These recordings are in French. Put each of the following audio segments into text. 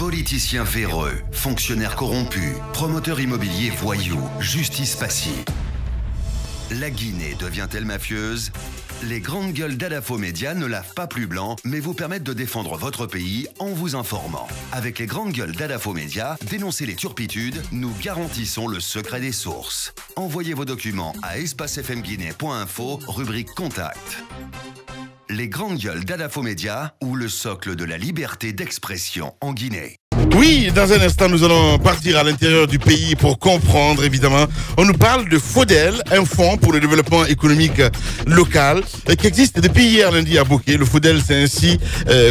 Politiciens véreux, fonctionnaires corrompus, promoteurs immobiliers voyous, justice passive. La Guinée devient-elle mafieuse? Les grandes gueules d'Adafo Média ne lavent pas plus blanc, mais vous permettent de défendre votre pays en vous informant. Avec les grandes gueules d'Adafo Média, dénoncez les turpitudes, nous garantissons le secret des sources. Envoyez vos documents à espacefmguinée.info, rubrique Contact. Les grandes gueules d'Adafo Média ou le socle de la liberté d'expression en Guinée. Oui, dans un instant, nous allons partir à l'intérieur du pays pour comprendre, évidemment. On nous parle de FODEL, un fonds pour le développement économique local qui existe depuis hier lundi à Boké. Le FODEL, c'est ainsi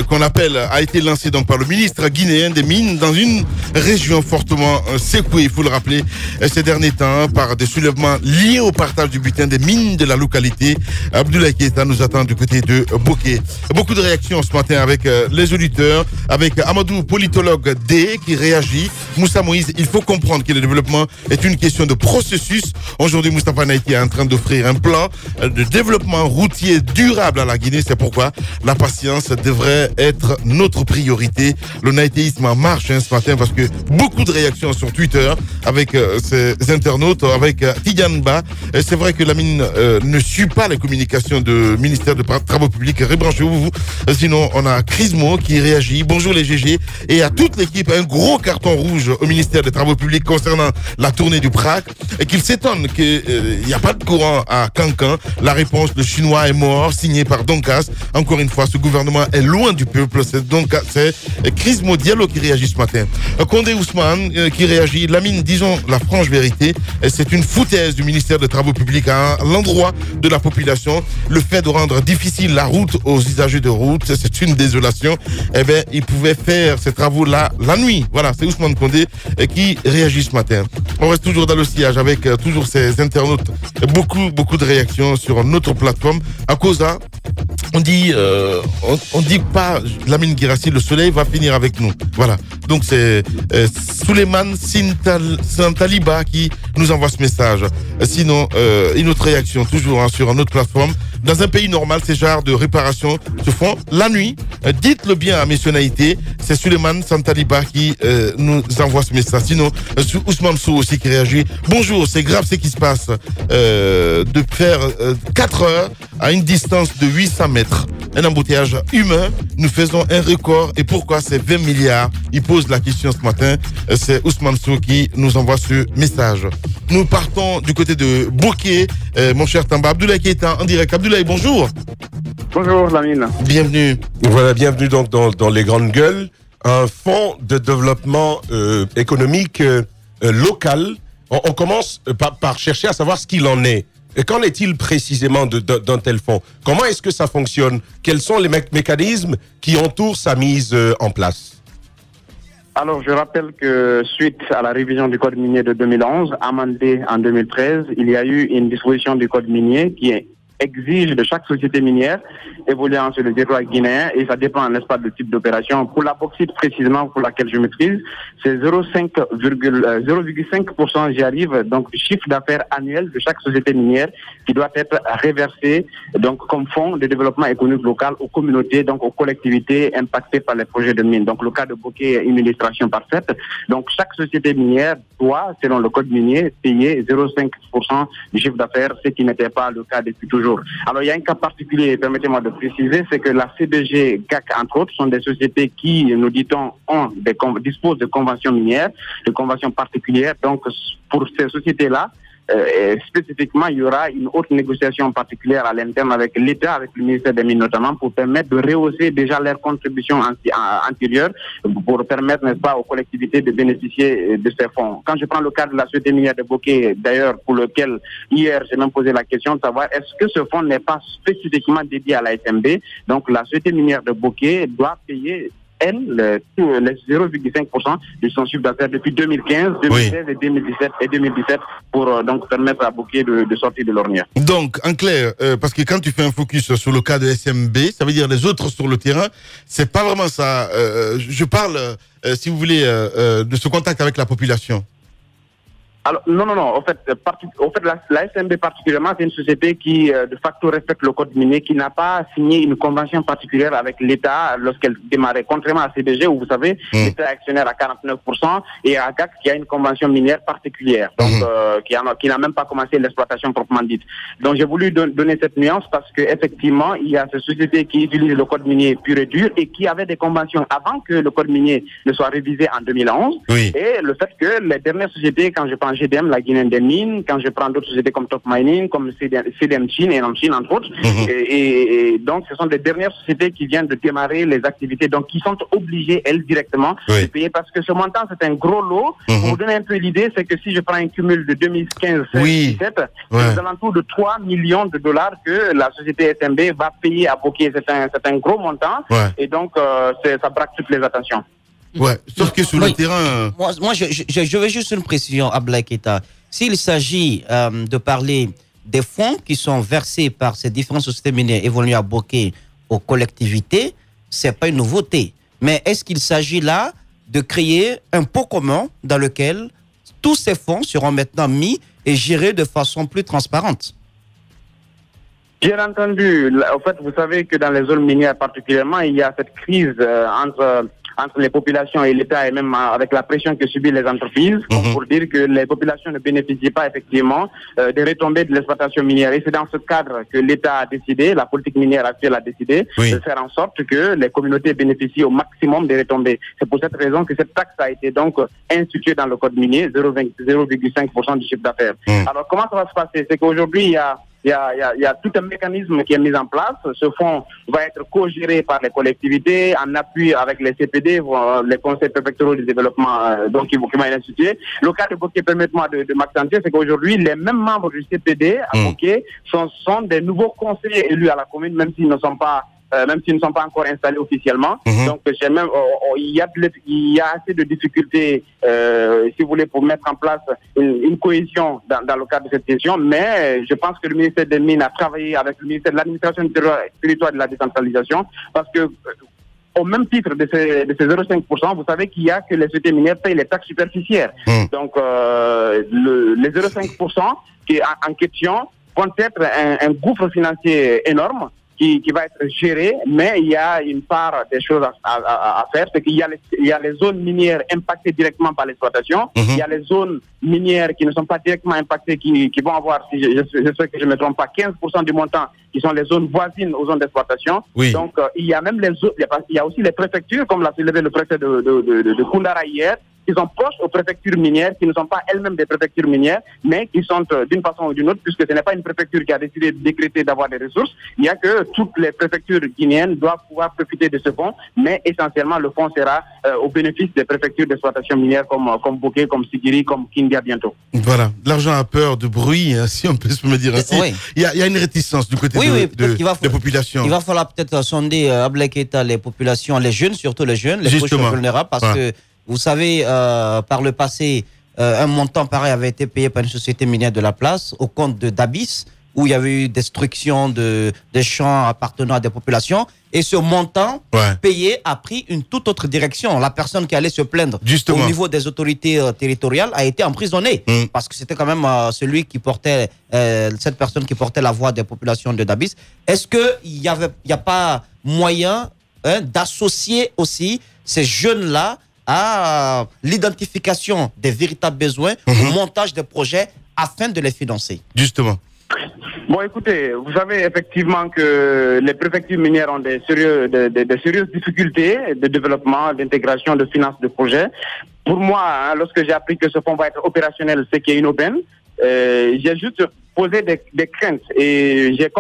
qu'on appelle, a été lancé donc par le ministre guinéen des Mines dans une région fortement secouée, il faut le rappeler, ces derniers temps par des soulèvements liés au partage du butin des mines de la localité. Abdoulaye Keita nous attend du côté de Boké. Beaucoup de réactions ce matin avec les auditeurs, avec Amadou, politologue D qui réagit. Moussa Moïse, il faut comprendre que le développement est une question de processus. Aujourd'hui, Moustapha Naïti est en train d'offrir un plan de développement routier durable à la Guinée. C'est pourquoi la patience devrait être notre priorité. Le naïtéisme en marche ce matin parce que beaucoup de réactions sur Twitter avec ces internautes, avec Tidiane Ba. C'est vrai que la mine ne suit pas les communications du ministère des Travaux Publics. Rebranchez-vous. Sinon, on a Crismo qui réagit. Bonjour les GG. Et à toute l'équipe, un gros carton rouge au ministère des Travaux Publics concernant la tournée du PRAC et qu'il s'étonne qu'il n'y a pas de courant à Cancan. La réponse, le chinois est mort, signé par Doncas. Encore une fois, ce gouvernement est loin du peuple. C'est Crismo Diallo qui réagit ce matin. Condé Ousmane qui réagit. Lamine, disons la franche vérité, c'est une foutaise du ministère des Travaux Publics à l'endroit de la population. Le fait de rendre difficile la route aux usagers de route, c'est une désolation. Eh bien, ils pouvaient faire ces travaux-là la nuit. Voilà, c'est Ousmane Condé qui réagit ce matin. On reste toujours dans le sillage avec toujours ces internautes. Beaucoup de réactions sur notre plateforme. À cause là, on dit pas Lamine Guirassi, le soleil va finir avec nous. Voilà. Donc c'est Souleymane Sintaliba qui nous envoie ce message. Sinon, une autre réaction toujours sur notre plateforme. Dans un pays normal, ces genres de réparations se font la nuit. Dites-le bien à Messieurs Naïté. C'est Souleymane Santaliba qui nous envoie ce message. Sinon, Ousmane Sou aussi qui réagit. Bonjour, c'est grave ce qui se passe. De faire 4 heures à une distance de 800 mètres. Un embouteillage humain. Nous faisons un record. Et pourquoi c'est 20 milliards? Il pose la question ce matin. C'est Ousmane Sou qui nous envoie ce message. Nous partons du côté de Boké. Mon cher Tamba, Abdoulaye Keita en direct. Abdoulaye, bonjour. Bonjour Lamine. Bienvenue. Voilà, bienvenue donc dans les grandes gueules. Un fonds de développement économique local. On commence par chercher à savoir ce qu'il en est. Et qu'en est-il précisément d'un tel fonds? Comment est-ce que ça fonctionne? Quels sont les mécanismes qui entourent sa mise en place? Alors, je rappelle que suite à la révision du Code minier de 2011, amendé en 2013, il y a eu une disposition du Code minier qui exige de chaque société minière évoluant sur le territoire guinéen, et ça dépend, n'est-ce pas, du type d'opération. Pour la bauxite précisément, pour laquelle je maîtrise, c'est 0,5%, j'y arrive, donc du chiffre d'affaires annuel de chaque société minière qui doit être réversé donc comme fonds de développement économique local aux communautés, donc aux collectivités impactées par les projets de mine. Donc le cas de Boké est une illustration parfaite. Donc chaque société minière doit, selon le code minier, payer 0,5% du chiffre d'affaires, ce qui n'était pas le cas depuis toujours. Alors il y a un cas particulier, permettez-moi de préciser, c'est que la CBG, GAC entre autres, sont des sociétés qui, nous dit-on, disposent de conventions minières, de conventions particulières. Donc pour ces sociétés-là, spécifiquement, il y aura une autre négociation particulière à l'interne avec l'État, avec le ministère des Mines notamment, pour permettre de rehausser déjà leurs contributions antérieures, pour permettre, n'est-ce pas, aux collectivités de bénéficier de ces fonds. Quand je prends le cas de la société minière de Boké, d'ailleurs, pour lequel hier j'ai même posé la question de savoir est-ce que ce fonds n'est pas spécifiquement dédié à la SMB. Donc la société minière de Boké doit payer les 0,5% de son chiffre d'affaires depuis 2015, 2016 et 2017 pour donc permettre à Boké de sortir de l'ornière. Donc, en clair, parce que quand tu fais un focus sur le cas de SMB, ça veut dire les autres sur le terrain, c'est pas vraiment ça. Je parle, si vous voulez, de ce contact avec la population. Alors, non. En fait, la SMB particulièrement, c'est une société qui, de facto, respecte le code minier, qui n'a pas signé une convention particulière avec l'État lorsqu'elle démarrait. Contrairement à CDG, où vous savez, l'État est actionnaire à 49%, et à GAC, qui a une convention minière particulière, donc qui n'a même pas commencé l'exploitation proprement dite. Donc, j'ai voulu donner cette nuance parce que effectivement, il y a ces sociétés qui utilisent le code minier pur et dur et qui avaient des conventions avant que le code minier ne soit révisé en 2011. Oui. Et le fait que les dernières sociétés, quand je prends GDM, la Guinée des Mines, quand je prends d'autres sociétés comme Top Mining, comme CDM Chine et Namchine, entre autres, et donc ce sont des dernières sociétés qui viennent de démarrer les activités, donc qui sont obligées, elles, directement, de payer, parce que ce montant, c'est un gros lot. Pour vous donner un peu l'idée, c'est que si je prends un cumul de 2015-2017, c'est aux alentours de 3 millions de dollars que la société SMB va payer à Bokeh. C'est un gros montant, et donc ça braque toutes les attentions. Ouais, sauf que sur le terrain... Moi, je veux juste une précision à Abdoulaye Keita. S'il s'agit de parler des fonds qui sont versés par ces différentes sociétés minières évoluant à Bokeh aux collectivités, c'est pas une nouveauté. Mais est-ce qu'il s'agit là de créer un pot commun dans lequel tous ces fonds seront maintenant mis et gérés de façon plus transparente? Bien entendu. En fait, vous savez que dans les zones minières particulièrement, il y a cette crise entre les populations et l'État, et même avec la pression que subissent les entreprises, pour dire que les populations ne bénéficient pas effectivement des retombées de l'exploitation minière. Et c'est dans ce cadre que l'État a décidé, la politique minière actuelle a décidé, de faire en sorte que les communautés bénéficient au maximum des retombées. C'est pour cette raison que cette taxe a été donc instituée dans le code minier, 0,5% du chiffre d'affaires. Alors comment ça va se passer? C'est qu'aujourd'hui, il y a tout un mécanisme qui est mis en place. Ce fonds va être co-géré par les collectivités en appui avec les CPD, les conseils préfectoraux du développement, donc qui vont être institués. Le cas de Bokeh, permettez-moi de m'accentuer, c'est qu'aujourd'hui, les mêmes membres du CPD à Bokeh sont des nouveaux conseillers élus à la commune, même s'ils ne sont pas encore installés officiellement. Donc, il y a assez de difficultés, si vous voulez, pour mettre en place une cohésion dans le cadre de cette question. Mais je pense que le ministère des Mines a travaillé avec le ministère de l'administration du territoire et de la décentralisation, parce que au même titre de ces 0,5%, vous savez qu'il y a que les sociétés minières payent les taxes superficiaires. Donc, les 0,5% qui en question vont être un gouffre financier énorme qui va être géré, mais il y a une part des choses à faire, c'est qu'il y a les zones minières impactées directement par l'exploitation, il y a les zones minières qui ne sont pas directement impactées, qui vont avoir, si je sais que je ne me trompe pas, 15% du montant qui sont les zones voisines aux zones d'exploitation. Donc il y a même il y a aussi les préfectures, comme l'a soulevé le préfet de Koundara hier, qui sont proches aux préfectures minières, qui ne sont pas elles-mêmes des préfectures minières, mais qui sont d'une façon ou d'une autre, puisque ce n'est pas une préfecture qui a décidé de décréter d'avoir des ressources. Il y a que toutes les préfectures guinéennes doivent pouvoir profiter de ce fonds, mais essentiellement le fonds sera au bénéfice des préfectures d'exploitation minière comme Bokeh, comme Sigiri, comme Kindia bientôt. Voilà, l'argent a peur de bruit, hein, si on peut se me dire ainsi. Il y a une réticence du côté des populations. Il va falloir peut-être sonder Abdoulaye Keita les populations, les jeunes, surtout les jeunes, les couches vulnérables, parce que vous savez, par le passé, un montant pareil avait été payé par une société minière de la place au compte de Dabis, où il y avait eu destruction des champs appartenant à des populations. Et ce montant payé a pris une toute autre direction. La personne qui allait se plaindre au niveau des autorités territoriales a été emprisonnée. Parce que c'était quand même celui qui portait, cette personne qui portait la voix des populations de Dabis. Est-ce qu'il n'y a pas moyen d'associer aussi ces jeunes-là à l'identification des véritables besoins, au montage des projets afin de les financer? Justement. Bon, écoutez, vous savez effectivement que les préfectures minières ont des sérieuses difficultés de développement, d'intégration, de finance de projets. Pour moi, lorsque j'ai appris que ce fonds va être opérationnel, c'est qu'il y a une aubaine. J'ai juste posé des craintes, et j'ai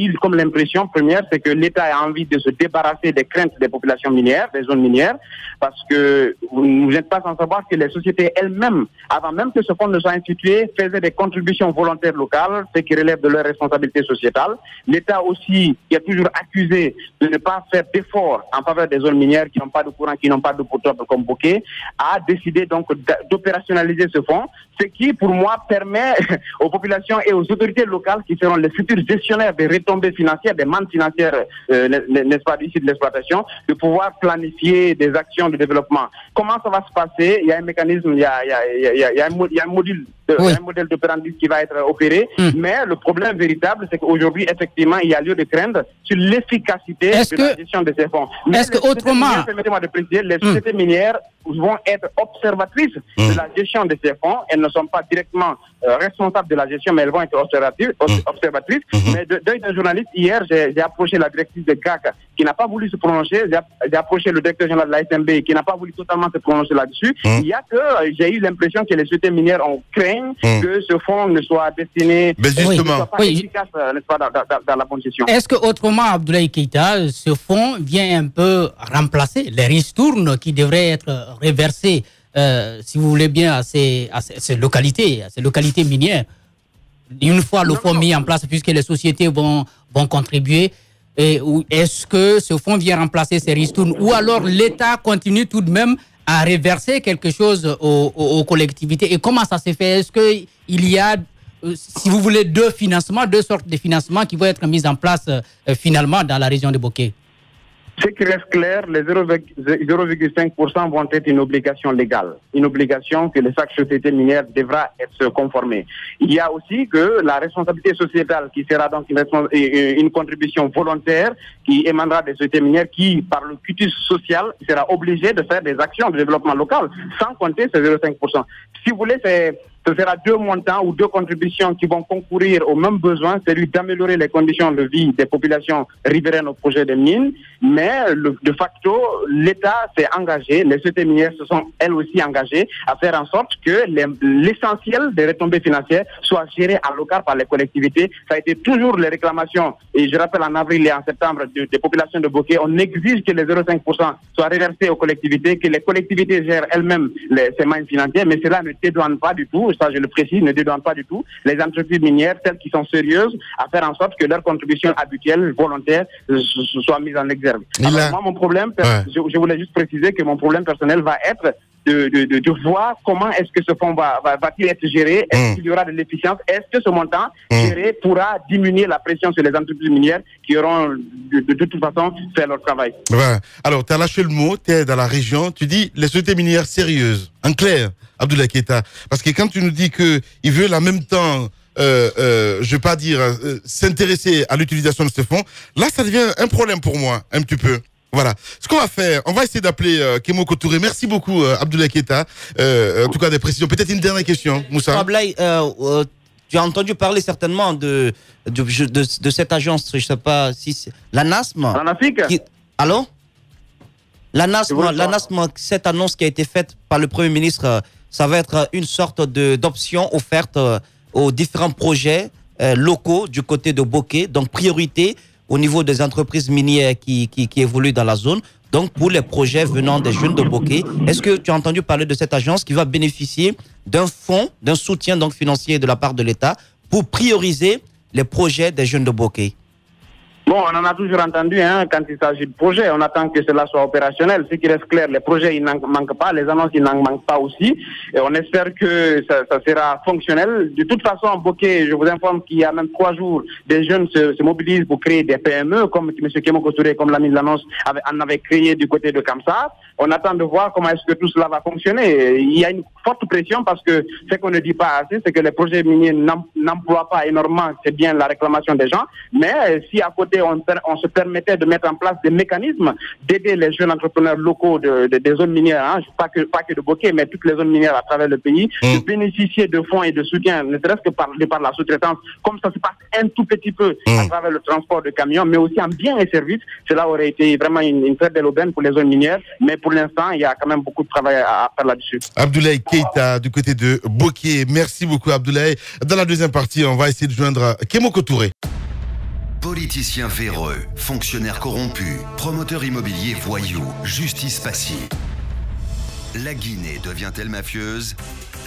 eu comme l'impression première, c'est que l'État a envie de se débarrasser des craintes des populations minières, des zones minières, parce que vous n'êtes pas sans savoir que les sociétés elles-mêmes, avant même que ce fonds ne soit institué, faisaient des contributions volontaires locales, ce qui relève de leur responsabilité sociétale. L'État aussi, qui est toujours accusé de ne pas faire d'efforts en faveur des zones minières qui n'ont pas de courant, qui n'ont pas de potable comme Bokeh, a décidé donc d'opérationnaliser ce fonds. ce qui, pour moi, permet aux populations et aux autorités locales qui seront les futurs gestionnaires des retombées financières, des mannes financières, n'est-ce pas, ici de l'exploitation, de pouvoir planifier des actions de développement. Comment ça va se passer? Il y a un mécanisme, il y a un module. Un modèle d'opérandi qui va être opéré, mais le problème véritable, c'est qu'aujourd'hui, effectivement, il y a lieu de craindre sur l'efficacité de la gestion de ces fonds. Mais est-ce que autrement, permettez-moi de préciser, les sociétés minières vont être observatrices de la gestion de ces fonds. Elles ne sont pas directement responsables de la gestion, mais elles vont être observatrices. Mais d'œil d'un journaliste, hier, j'ai approché la directrice de GAC qui n'a pas voulu se prononcer. J'ai approché le directeur général de la SMB qui n'a pas voulu totalement se prononcer là-dessus. Il y a que j'ai eu l'impression que les sociétés minières ont craint que ce fonds ne soit destiné, ne soit pas efficace, n'est-ce pas, dans la bonne gestion. Est-ce que autrement, Abdoulaye Keïta, ce fonds vient un peu remplacer les ristournes qui devraient être reversées, si vous voulez bien, à ces localités minières, une fois le fonds mis en place, puisque les sociétés vont contribuer? Est-ce que ce fonds vient remplacer ces ristournes, ou alors l'État continue tout de même à reverser quelque chose aux collectivités? Et comment ça s'est fait? Est-ce qu'il y a, si vous voulez, deux sortes de financements qui vont être mis en place finalement dans la région de Bokeh? Ce qui reste clair, les 0,5% vont être une obligation légale, une obligation que chaque société minière devra se conformer. Il y a aussi que la responsabilité sociétale qui sera donc une contribution volontaire qui émanera des sociétés minières qui, par le cutus social, sera obligée de faire des actions de développement local, sans compter ces 0,5%. Si vous voulez, ce sera deux montants ou deux contributions qui vont concourir aux mêmes besoins, celui d'améliorer les conditions de vie des populations riveraines au projet de mines, mais de facto, l'État s'est engagé, les sociétés minières se sont elles aussi engagées à faire en sorte que l'essentiel des retombées financières soit géré en local par les collectivités. Ça a été toujours les réclamations, et je rappelle en avril et en septembre des populations de Bokeh, on exige que les 0,5% soient reversés aux collectivités, que les collectivités gèrent elles-mêmes ces mannes financières, mais cela ne dédouane pas du tout, ça je le précise, ne dédouane pas du tout les entreprises minières, celles qui sont sérieuses, à faire en sorte que leurs contributions habituelles, volontaires, soient mises en exergue. Alors, moi, mon problème, je voulais juste préciser que mon problème personnel va être de voir comment est-ce que ce fonds va-t-il être géré, est-ce qu'il y aura de l'efficience, est-ce que ce montant géré pourra diminuer la pression sur les entreprises minières qui auront de toute façon fait leur travail. Ouais. Alors, tu as lâché le mot, tu es dans la région, tu dis les sociétés minières sérieuses, en clair, Abdoulaye Keïta, parce que quand tu nous dis qu'ils veulent en même temps je vais pas dire s'intéresser à l'utilisation de ce fonds, là ça devient un problème pour moi, un petit peu. Voilà. Ce qu'on va faire, on va essayer d'appeler Kémo Touré. Merci beaucoup Abdoulaye Keïta. En tout cas des précisions. Peut-être une dernière question, Moussa. Abdoulaye, tu as entendu parler certainement de cette agence, je sais pas si c'est l'ANASM. Allô? L'ANASM, cette annonce qui a été faite par le Premier ministre, ça va être une sorte d'option offerte aux différents projets locaux du côté de Bokeh, donc priorité au niveau des entreprises minières qui évoluent dans la zone, donc pour les projets venant des jeunes de Bokeh. Est-ce que tu as entendu parler de cette agence qui va bénéficier d'un fonds, d'un soutien donc financier de la part de l'État pour prioriser les projets des jeunes de Bokeh? Bon, on en a toujours entendu quand il s'agit de projets. On attend que cela soit opérationnel. Ce qui reste clair, les projets, ils n'en manquent pas. Les annonces, ils n'en manquent pas aussi. Et on espère que ça sera fonctionnel. De toute façon, en Bokeh, je vous informe qu'il y a même 3 jours, des jeunes se mobilisent pour créer des PME, comme M. Kémo Touré, comme l'a mis l'annonce, en avait créé du côté de Kamsa. On attend de voir comment est-ce que tout cela va fonctionner. Il y a une forte pression parce que ce qu'on ne dit pas assez, c'est que les projets miniers n'emploient pas énormément. C'est bien la réclamation des gens. Mais si à côté, on se permettait de mettre en place des mécanismes d'aider les jeunes entrepreneurs locaux des zones minières, pas que de Bokeh, mais toutes les zones minières à travers le pays, de bénéficier de fonds et de soutien, ne serait-ce que par la sous-traitance, comme ça se passe un tout petit peu à travers le transport de camions, mais aussi en biens et services. Cela aurait été vraiment une très belle aubaine pour les zones minières, mais pour l'instant, il y a quand même beaucoup de travail à faire là-dessus. Abdoulaye Keïta, du côté de Bokeh. Merci beaucoup, Abdoulaye. Dans la deuxième partie, on va essayer de joindre Kémo Touré. Politiciens véreux, fonctionnaires corrompus, promoteurs immobiliers voyous, justice passive. La Guinée devient-elle mafieuse?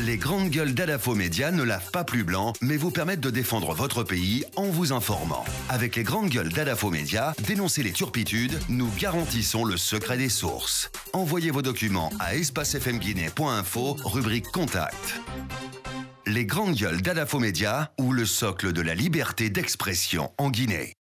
Les grandes gueules d'Adafo Média ne lavent pas plus blanc, mais vous permettent de défendre votre pays en vous informant. Avec les grandes gueules d'Adafo Média, dénoncez les turpitudes, nous garantissons le secret des sources. Envoyez vos documents à espacefmguinée.info, rubrique Contact. Les grandes gueules d'Adafo Média ou le socle de la liberté d'expression en Guinée.